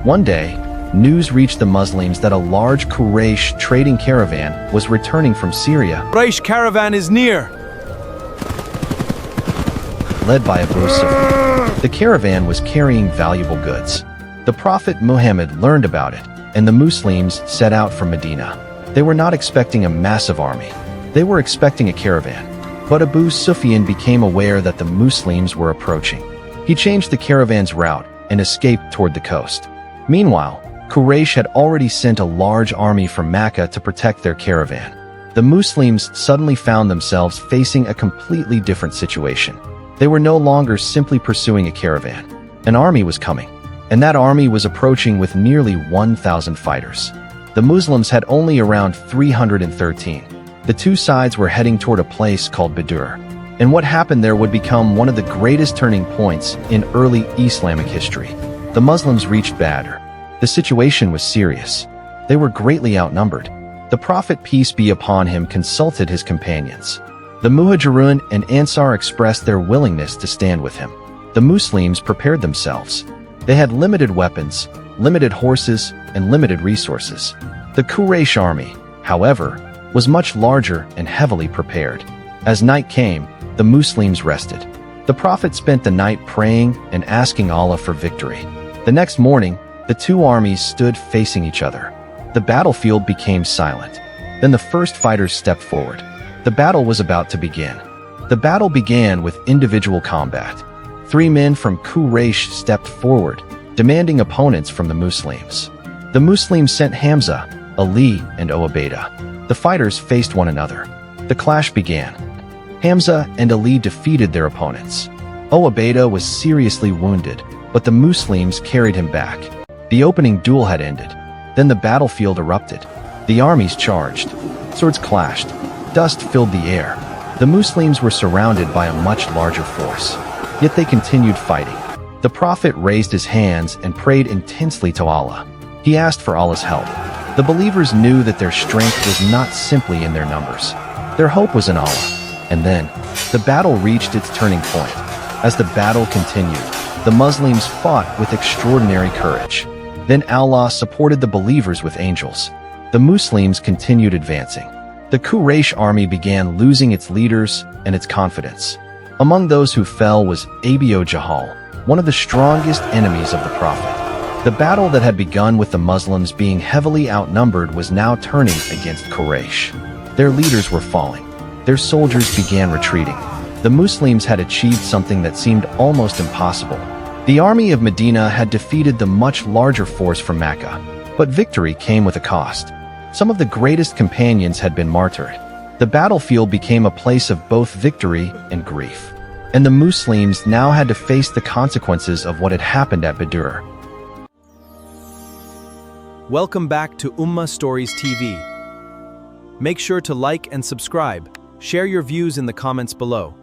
One day, news reached the Muslims that a large Quraysh trading caravan was returning from Syria, Quraysh caravan is near. led by Abu Sufyan. The caravan was carrying valuable goods. The Prophet Muhammad learned about it, and the Muslims set out from Medina. They were not expecting a massive army. They were expecting a caravan. But Abu Sufyan became aware that the Muslims were approaching. He changed the caravan's route and escaped toward the coast. Meanwhile, Quraysh had already sent a large army from Mecca to protect their caravan. The Muslims suddenly found themselves facing a completely different situation. They were no longer simply pursuing a caravan. An army was coming, and that army was approaching with nearly 1,000 fighters. The Muslims had only around 313. The two sides were heading toward a place called Badr, and what happened there would become one of the greatest turning points in early Islamic history. The Muslims reached Badr. The situation was serious. They were greatly outnumbered. The Prophet, peace be upon him, consulted his companions. The Muhajirun and Ansar expressed their willingness to stand with him. The Muslims prepared themselves. They had limited weapons, limited horses, and limited resources. The Quraysh army, however, was much larger and heavily prepared. As night came, the Muslims rested. The Prophet spent the night praying and asking Allah for victory. The next morning, the two armies stood facing each other. The battlefield became silent. Then the first fighters stepped forward. The battle was about to begin. The battle began with individual combat. 3 men from Quraysh stepped forward, demanding opponents from the Muslims. The Muslims sent Hamza, Ali, and Ubaidah. The fighters faced one another. The clash began. Hamza and Ali defeated their opponents. Ubaidah was seriously wounded, but the Muslims carried him back. The opening duel had ended. Then the battlefield erupted. The armies charged. Swords clashed. Dust filled the air. The Muslims were surrounded by a much larger force. Yet they continued fighting. The Prophet raised his hands and prayed intensely to Allah. He asked for Allah's help. The believers knew that their strength was not simply in their numbers. Their hope was in Allah. And then, the battle reached its turning point. As the battle continued, the Muslims fought with extraordinary courage. Then Allah supported the believers with angels. The Muslims continued advancing. The Quraysh army began losing its leaders and its confidence. Among those who fell was Abu Jahl, one of the strongest enemies of the Prophet. The battle that had begun with the Muslims being heavily outnumbered was now turning against Quraysh. Their leaders were falling. Their soldiers began retreating. The Muslims had achieved something that seemed almost impossible. The army of Medina had defeated the much larger force from Mecca, but victory came with a cost. Some of the greatest companions had been martyred. The battlefield became a place of both victory and grief, and the Muslims now had to face the consequences of what had happened at Badr. Welcome back to Ummah Stories TV. Make sure to like and subscribe. Share your views in the comments below.